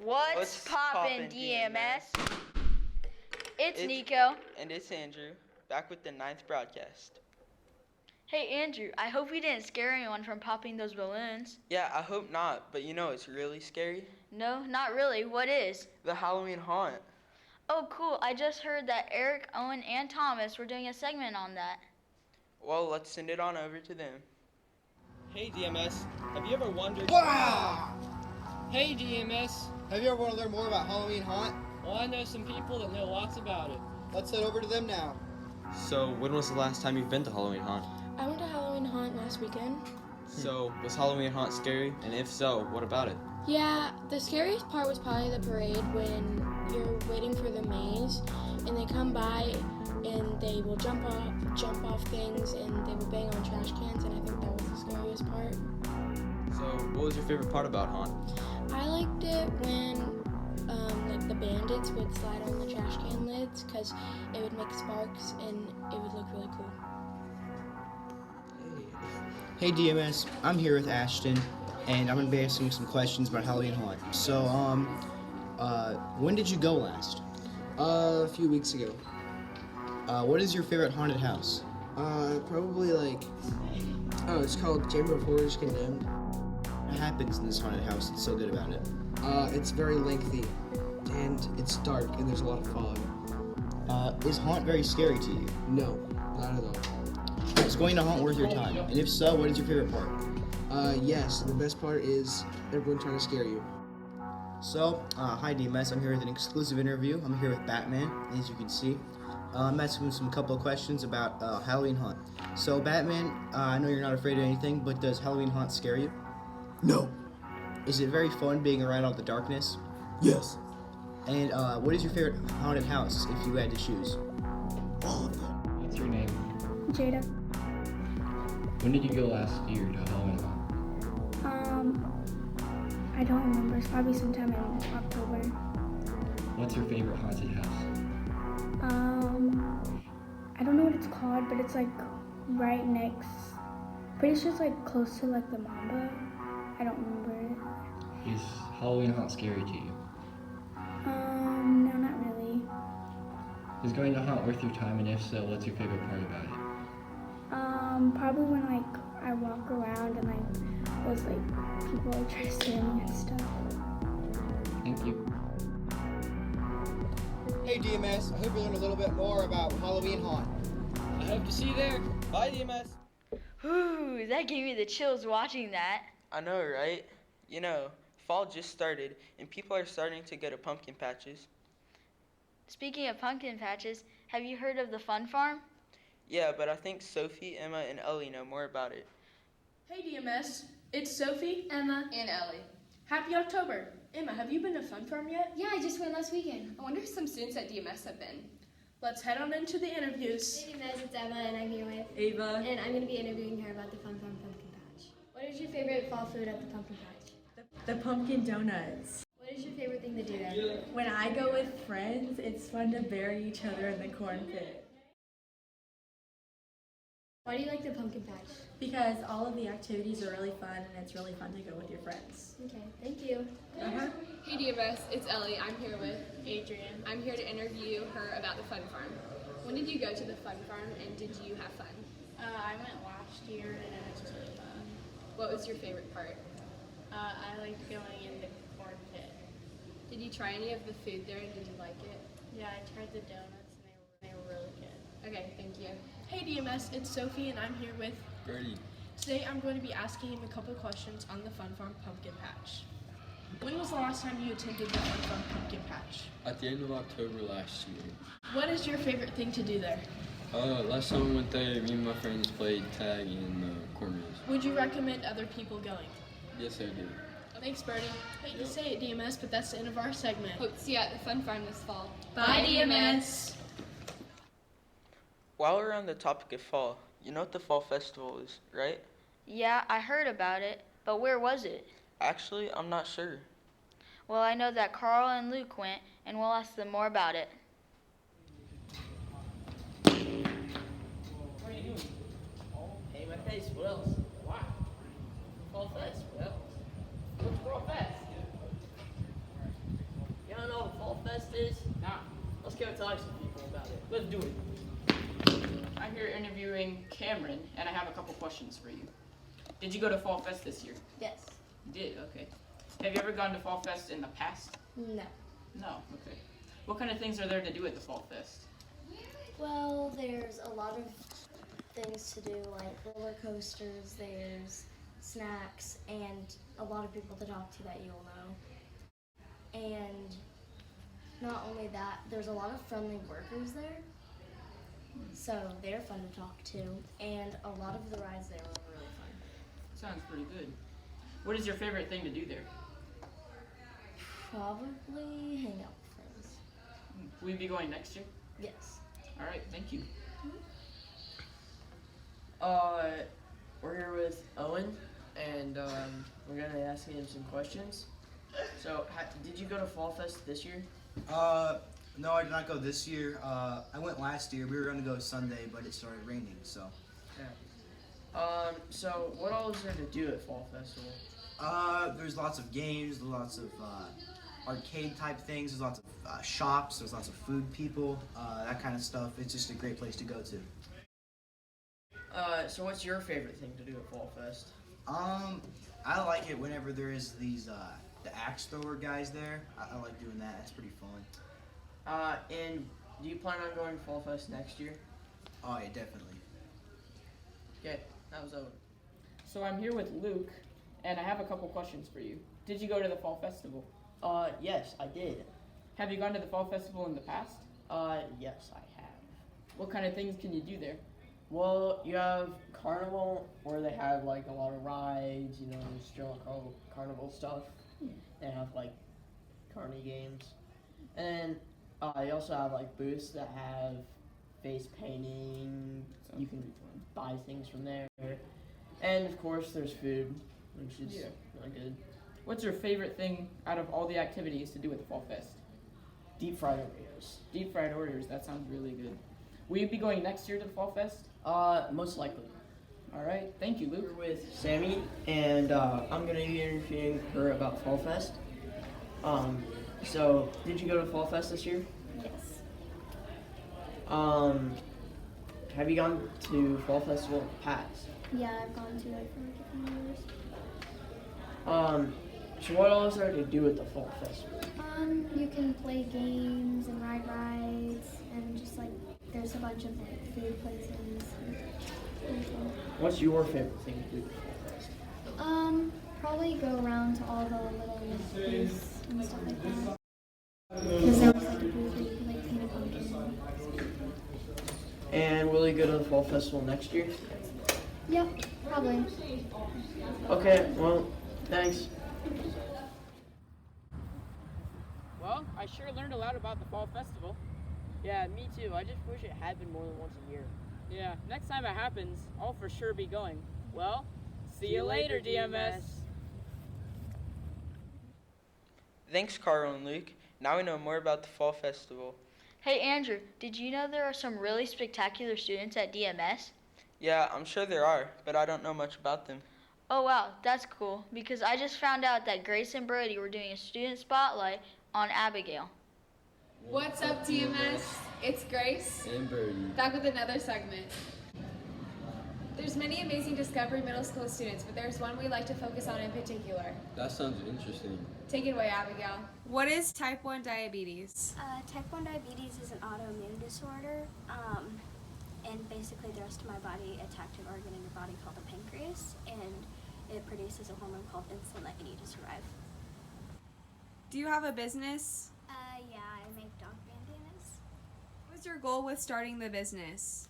What's poppin', DMS? It's Nico. And it's Andrew, back with the 9th broadcast. Hey, Andrew, I hope we didn't scare anyone from popping those balloons. Yeah, I hope not, but you know it's really scary. No, not really. What is? The Halloween haunt. Oh, cool. I just heard that Eric, Owen, and Thomas were doing a segment on that. Well, let's send it on over to them. Hey DMS, have you ever wondered... Wow! Hey DMS, Have you ever want to learn more about Halloween Haunt? well I know some people that know lots about it. Let's head over to them now. So, when was the last time you've been to Halloween Haunt? I went to Halloween Haunt last weekend. So, was Halloween Haunt scary? And if so, what about it? Yeah, the scariest part was probably the parade when you're waiting for the maze and they come by and they will jump off things and they will bang on trash cans, and I think that was the scariest part. So, what was your favorite part about Haunt? I liked it when like the bandits would slide on the trash can lids because it would make sparks and it would look really cool. Hey DMS, I'm here with Ashton, and I'm going to be asking some questions about Halloween Haunt. So, when did you go last? A few weeks ago. What is your favorite haunted house? Probably it's called Chamber of Horrors Condemned. What happens in this haunted house that's so good about it? It's very lengthy, and it's dark, and there's a lot of fog. Is Haunt very scary to you? No, not at all. Is going to Haunt worth your time? And if so, what is your favorite part? Yes, the best part is everyone trying to scare you. So, hi DMS, I'm here with an exclusive interview. I'm here with Batman, as you can see. I'm asking him some couple of questions about Halloween Haunt. So, Batman, I know you're not afraid of anything, but does Halloween Haunt scare you? No. Is it very fun being around all the darkness? Yes. And what is your favorite haunted house if you had to choose? All of them. What's your name? Jada. When did you go last year to Halloween Haunt? I don't remember. It's probably sometime in October. What's your favorite haunted house? I don't know what it's called, but it's like right next. Pretty sure it's like close to like the Mamba. I don't remember it. Is Halloween Haunt scary to you? No, not really. Is going to Haunt worth your time, and if so, what's your favorite part about it? Probably when like I walk around and like those like people like try to scare me and stuff. Thank you. Hey DMS, I hope you learned a little bit more about Halloween Haunt. I hope to see you there. Bye DMS. Whew, that gave me the chills watching that. I know, right? You know, fall just started, and people are starting to go to pumpkin patches. Speaking of pumpkin patches, have you heard of the Fun Farm? Yeah, but I think Sophie, Emma, and Ellie know more about it. Hey DMS, it's Sophie, Emma, and Ellie. Happy October. Emma, have you been to Fun Farm yet? yeah, I just went last weekend. I wonder if some students at DMS have been. Let's head on into the interviews. Hey guys, it's Emma, and I'm here with Ava. and I'm going to be interviewing her about the Fun Farm Pumpkin Patch. What is your favorite fall food at the Pumpkin Patch? The pumpkin donuts. What is your favorite thing to do there? When I go with friends, it's fun to bury each other in the corn pit. Why do you like the Pumpkin Patch? Because all of the activities are really fun and it's really fun to go with your friends. Okay, thank you. Hey DMS, it's Ellie. I'm here with Adrian. I'm here to interview her about the Fun Farm. When did you go to the Fun Farm, and did you have fun? I went last year and it was just really fun. What was your favorite part? I liked going in the corn pit. Did you try any of the food there, and did you like it? Yeah, I tried the donuts and they were really good. Okay, thank you. Hey DMS, it's Sophie and I'm here with Birdie. Today I'm going to be asking him a couple questions on the Fun Farm Pumpkin Patch. When was the last time you attended the Fun Farm Pumpkin Patch? At the end of October last year. What is your favorite thing to do there? Last time I went there, me and my friends played tag in the corn maze. Would you recommend other people going? Yes, I do. Thanks, Birdie. Hate to say it, DMS, but that's the end of our segment. Hope to see you at the Fun Farm this fall. Bye, DMS. While we're on the topic of fall, you know what the Fall Festival is, right? Yeah, I heard about it, but where was it? Actually, I'm not sure. Well, I know that Carl and Luke went, and we'll ask them more about it. What are you doing? Hey, my face, what else? Wow. Fall Fest, what else? What's Fall Fest? Let's go talk to some people about it. Let's do it. I'm here interviewing Cameron, and I have a couple questions for you. Did you go to Fall Fest this year? Yes. You did? Okay. Have you ever gone to Fall Fest in the past? No. No? Okay. What kind of things are there to do at the Fall Fest? Well, there's a lot of things to do, like roller coasters, there's snacks, and a lot of people to talk to that you'll know. And not only that, there's a lot of friendly workers there, so they're fun to talk to, and a lot of the rides there were really fun. Sounds pretty good. What is your favorite thing to do there? Probably hang out with friends. Will you be going next year? Yes. All right, thank you. We're here with Owen, and we're gonna ask him some questions. So, did you go to Fall Fest this year? No, I did not go this year. I went last year. We were going to go Sunday, but it started raining, so. Yeah. So what all is there to do at Fall Festival? There's lots of games, lots of arcade type things. There's lots of shops. There's lots of food people, that kind of stuff. It's just a great place to go to. So what's your favorite thing to do at Fall Fest? I like it whenever there is these the axe thrower guys there. I like doing that. That's pretty fun. And do you plan on going to Fall Fest next year? Oh yeah, definitely. Okay, that was Owen. So I'm here with Luke, and I have a couple questions for you. Did you go to the Fall Festival? Yes, I did. Have you gone to the Fall Festival in the past? Yes, I have. What kind of things can you do there? Well, you have Carnival, where they have like a lot of rides, you know, still carnival stuff. They have like carny games. And you also have like booths that have face painting. You can buy things from there. And of course there's food, which is really good. What's your favorite thing out of all the activities to do at the Fall Fest? Deep fried Oreos. Deep fried Oreos, that sounds really good. Will you be going next year to the Fall Fest? Most likely. All right, thank you, Luke. We're with Sammy, and I'm gonna be interviewing her about Fall Fest. So did you go to Fall Fest this year? Yes. Have you gone to Fall Festival in the past? Yeah, I've gone to it for different years. So what else is there to do at the Fall Festival? You can play games and ride rides, and just like there's a bunch of like food places. What's your favorite thing to do at Fall Fest? Probably go around to all the little booths and stuff like that. Because there was like a booth where you could like paint a pumpkin. And will you go to the Fall Festival next year? Yep, probably. Okay, well, thanks. Well, I sure learned a lot about the Fall Festival. Yeah, me too. I just wish it happened more than once a year. Yeah, next time it happens, I'll for sure be going. Well, see you later, DMS. Thanks, Carl and Luke. Now we know more about the Fall Festival. Hey Andrew, did you know there are some really spectacular students at DMS? Yeah, I'm sure there are, but I don't know much about them. Oh wow, that's cool, because I just found out that Grace and Brody were doing a student spotlight on Abigail. What's up, DMS? It's Grace. And Birdie. Back with another segment. There's many amazing Discovery Middle School students, but there's one we like to focus on in particular. That sounds interesting. Take it away, Abigail. What is type 1 diabetes? Type 1 diabetes is an autoimmune disorder, and basically the rest of my body attacked an organ in your body called the pancreas, and it produces a hormone called insulin that you need to survive. Do you have a business? Yeah, I make dog bandanas. What was your goal with starting the business?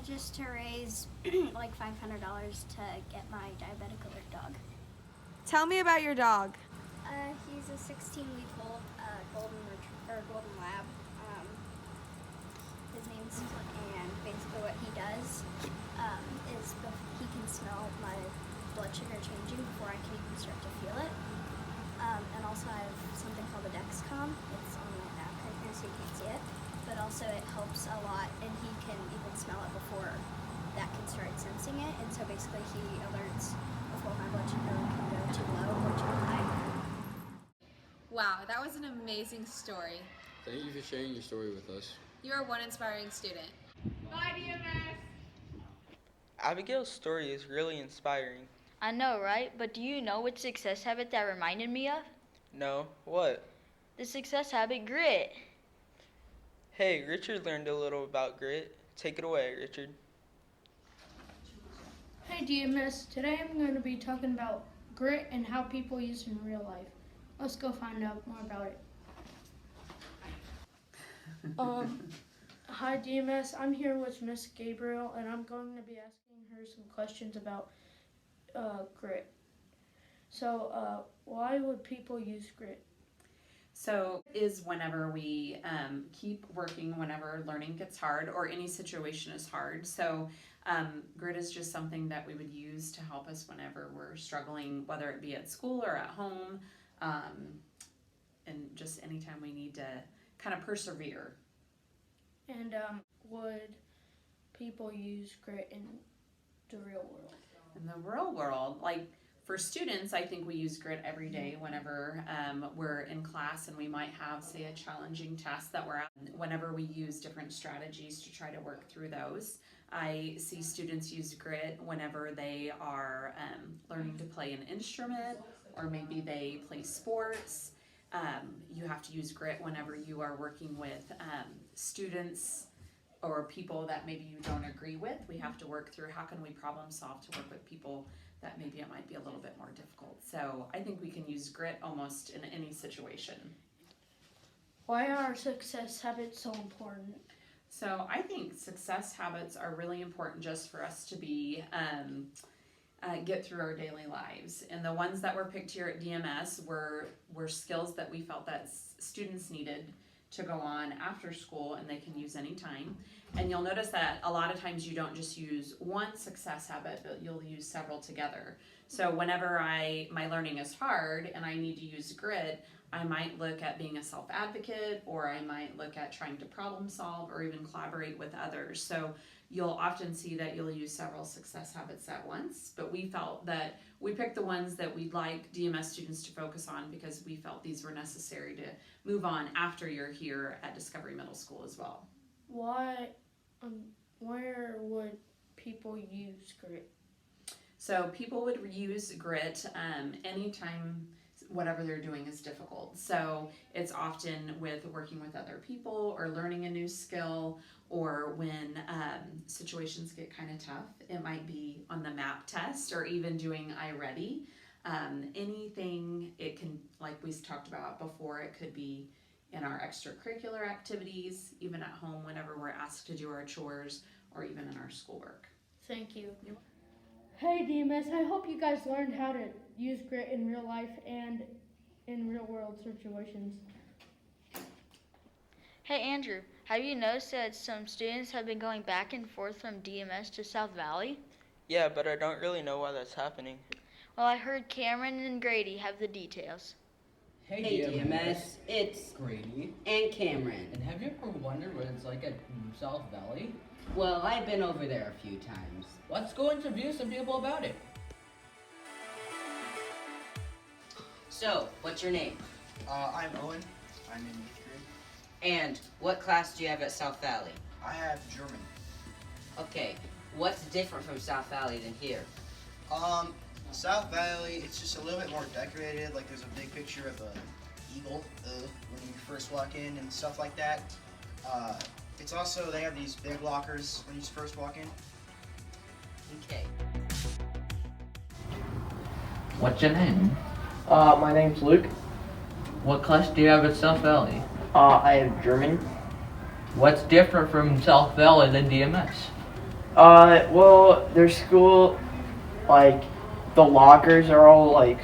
Just to raise like $500 to get my diabetic alert dog. Tell me about your dog. He's a 16-week-old golden lab. His name's Split, and basically what he does is he can smell my blood sugar changing before I can even start to feel it. And also I have something called a Dexcom. It's on my back right here so you can't see it. But also it helps a lot, and he can even smell it before that can start sensing it. And so basically he alerts before my blood sugar can go too low or too high. Wow, that was an amazing story. Thank you for sharing your story with us. You are one inspiring student. Bye, DMS. Abigail's story is really inspiring. I know, right? But do you know which success habit that reminded me of? No, what? The success habit, grit. Hey, Richard learned a little about grit. Take it away, Richard. Hey DMS, today I'm going to be talking about grit and how people use it in real life. Let's go find out more about it. Hi DMS, I'm here with Miss Gabriel and I'm going to be asking her some questions about grit. So why would people use grit? So is whenever we keep working whenever learning gets hard or any situation is hard. So grit is just something that we would use to help us whenever we're struggling, whether it be at school or at home, and just anytime we need to kind of persevere. And would people use grit in the real world? In the real world, like for students, I think we use grit every day whenever we're in class and we might have, say, a challenging task that we're at. Whenever we use different strategies to try to work through those. I see students use grit whenever they are learning to play an instrument or maybe they play sports. You have to use grit whenever you are working with students or people that maybe you don't agree with. We have to work through how can we problem solve to work with people that maybe it might be a little bit more difficult. So I think we can use grit almost in any situation. Why are success habits so important? So I think success habits are really important just for us to be get through our daily lives. And the ones that were picked here at DMS were skills that we felt that students needed to go on after school and they can use anytime. And you'll notice that a lot of times you don't just use one success habit, but you'll use several together. So whenever my learning is hard and I need to use grit, I might look at being a self-advocate, or I might look at trying to problem solve or even collaborate with others. So you'll often see that you'll use several success habits at once, but we felt that we picked the ones that we'd like DMS students to focus on because we felt these were necessary to move on after you're here at Discovery Middle School as well. Where would people use grit? So people would use grit anytime whatever they're doing is difficult. So it's often with working with other people or learning a new skill, or when situations get kind of tough. It might be on the MAP test or even doing iReady. Anything, it can, like we talked about before, it could be in our extracurricular activities, even at home whenever we're asked to do our chores, or even in our schoolwork. Thank you. Hey DMS, I hope you guys learned how to use grit in real life and in real world situations. Hey Andrew, have you noticed that some students have been going back and forth from DMS to South Valley? Yeah, but I don't really know why that's happening. Well, I heard Cameron and Grady have the details. Hey DMS, it's Grady and Cameron. And have you ever wondered what it's like at South Valley? Well, I've been over there a few times. Let's go interview some people about it. So, what's your name? I'm Owen. I'm in 8th grade. And what class do you have at South Valley? I have German. Okay, what's different from South Valley than here? South Valley, it's just a little bit more decorated. Like there's a big picture of an eagle when you first walk in and stuff like that. It's also, they have these big lockers when you first walk in. Okay. What's your name? My name's Luke. What class do you have at South Valley? I have German. What's different from South Valley than DMS? Well, their school, like, the lockers are all, like,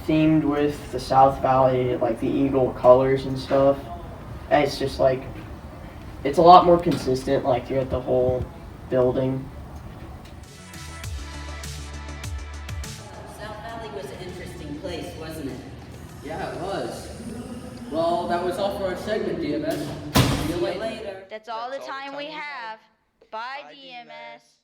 themed with the South Valley, like, the eagle colors and stuff. And it's just, like, it's a lot more consistent, like, throughout the whole building. South Valley was an interesting place, wasn't it? Yeah, it was. Well, that was all for our segment, DMS. See you later. That's all the time we have. Bye, DMS.